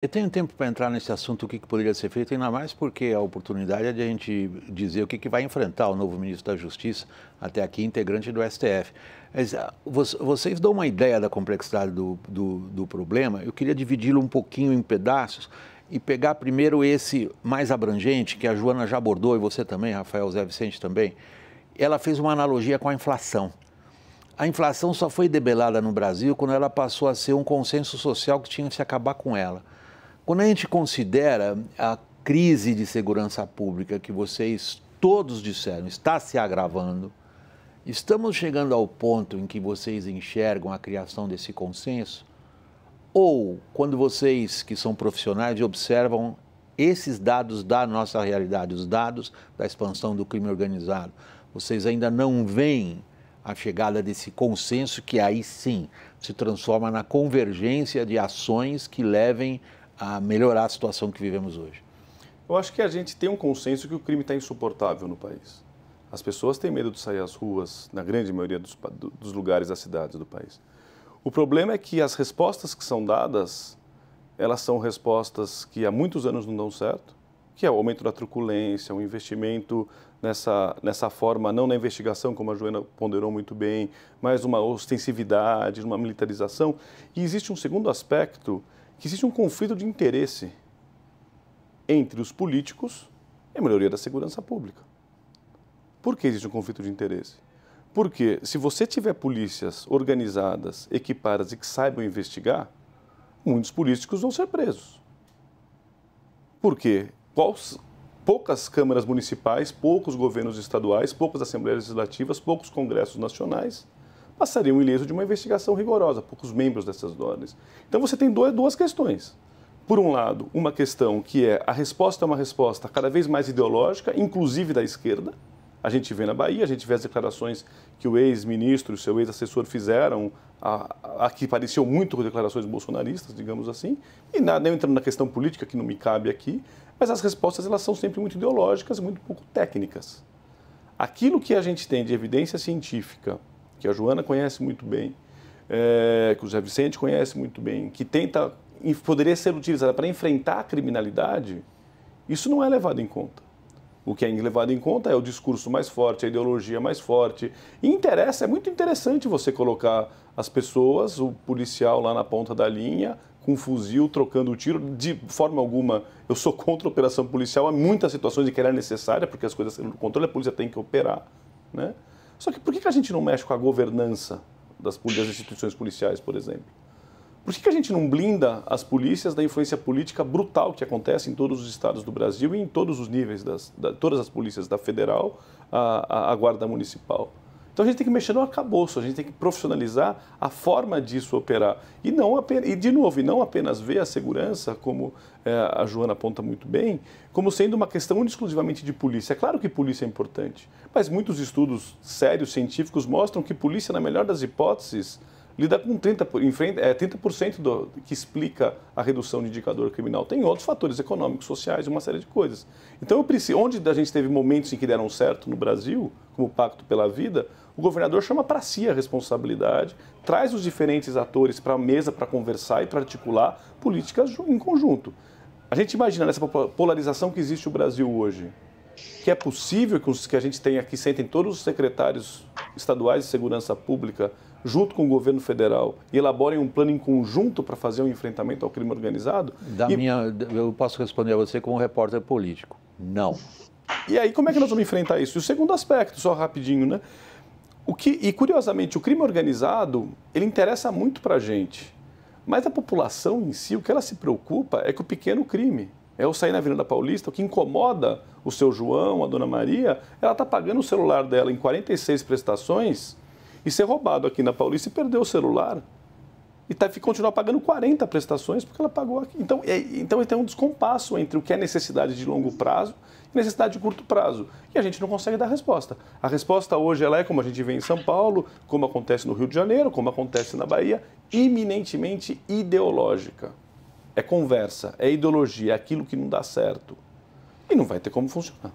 Eu tenho tempo para entrar nesse assunto, o que poderia ser feito, ainda mais porque a oportunidade é de a gente dizer o que vai enfrentar o novo ministro da Justiça, até aqui integrante do STF. Mas, vocês dão uma ideia da complexidade do problema, eu queria dividi-lo um pouquinho em pedaços e pegar primeiro esse mais abrangente, que a Joana já abordou, e você também, Rafael, Zé Vicente também. Ela fez uma analogia com a inflação. A inflação só foi debelada no Brasil quando ela passou a ser um consenso social que tinha que se acabar com ela. Quando a gente considera a crise de segurança pública que vocês todos disseram está se agravando, estamos chegando ao ponto em que vocês enxergam a criação desse consenso? Ou quando vocês, que são profissionais, observam esses dados da nossa realidade, os dados da expansão do crime organizado, vocês ainda não veem a chegada desse consenso que aí sim se transforma na convergência de ações que levem a melhorar a situação que vivemos hoje? Eu acho que a gente tem um consenso que o crime está insuportável no país. As pessoas têm medo de sair às ruas, na grande maioria dos lugares das cidades do país. O problema é que as respostas que são dadas, elas são respostas que há muitos anos não dão certo, que é o aumento da truculência, o investimento nessa forma, não na investigação, como a Joana ponderou muito bem, mas uma ostensividade, uma militarização. E existe um segundo aspecto, que existe um conflito de interesse entre os políticos e a melhoria da segurança pública. Por que existe um conflito de interesse? Porque se você tiver polícias organizadas, equipadas e que saibam investigar, muitos políticos vão ser presos. Por quê? Poucas câmaras municipais, poucos governos estaduais, poucas assembleias legislativas, poucos congressos nacionais passariam ileso de uma investigação rigorosa, poucos membros dessas ordens. Então você tem duas questões. Por um lado, uma questão que a resposta é uma resposta cada vez mais ideológica, inclusive da esquerda. A gente vê na Bahia, a gente vê as declarações que o ex-ministro e o seu ex-assessor fizeram, que pareciam muito com declarações bolsonaristas, digamos assim, e nada entrando na questão política, que não me cabe aqui, mas as respostas elas são sempre muito ideológicas e muito pouco técnicas. Aquilo que a gente tem de evidência científica, que a Joana conhece muito bem, que o Zé Vicente conhece muito bem, que poderia ser utilizada para enfrentar a criminalidade, isso não é levado em conta. O que é levado em conta é o discurso mais forte, a ideologia mais forte. E é muito interessante você colocar as pessoas, o policial lá na ponta da linha, com um fuzil, trocando o tiro. De forma alguma, eu sou contra a operação policial. Há muitas situações em que ela é necessária, porque as coisas no controle, a polícia tem que operar, né? Só que por que a gente não mexe com a governança das instituições policiais, por exemplo? Por que a gente não blinda as polícias da influência política brutal que acontece em todos os estados do Brasil e em todos os níveis, todas as polícias, da federal à guarda municipal? Então a gente tem que mexer no arcabouço, a gente tem que profissionalizar a forma disso operar. E, de novo, não apenas ver a segurança, como a Joana aponta muito bem, como sendo uma questão exclusivamente de polícia. É claro que polícia é importante, mas muitos estudos sérios, científicos, mostram que polícia, na melhor das hipóteses, lida com 30% que explica a redução de indicador criminal. Tem outros fatores econômicos, sociais, uma série de coisas. Então, onde a gente teve momentos em que deram certo no Brasil, como o Pacto pela Vida, o governador chama para si a responsabilidade, traz os diferentes atores para a mesa para conversar e para articular políticas em conjunto. A gente imagina nessa polarização que existe no Brasil hoje, que é possível que a gente tenha aqui, sentem todos os secretários estaduais de segurança pública, junto com o governo federal, e elaborem um plano em conjunto para fazer um enfrentamento ao crime organizado? Eu posso responder a você como repórter político. Não. E aí, como é que nós vamos enfrentar isso? E o segundo aspecto, só rapidinho, né? E, curiosamente, o crime organizado, ele interessa muito para a gente. Mas a população em si, o que ela se preocupa é com o pequeno crime. É o sair na Avenida Paulista, o que incomoda o seu João, a dona Maria, ela está pagando o celular dela em 46 prestações e ser roubado aqui na Paulista e perder o celular. E continuar pagando 40 prestações porque ela pagou aqui. Então tem um descompasso entre o que é necessidade de longo prazo e necessidade de curto prazo. E a gente não consegue dar resposta. A resposta hoje ela é, como a gente vê em São Paulo, como acontece no Rio de Janeiro, como acontece na Bahia, eminentemente ideológica. É conversa, é ideologia, é aquilo que não dá certo. E não vai ter como funcionar.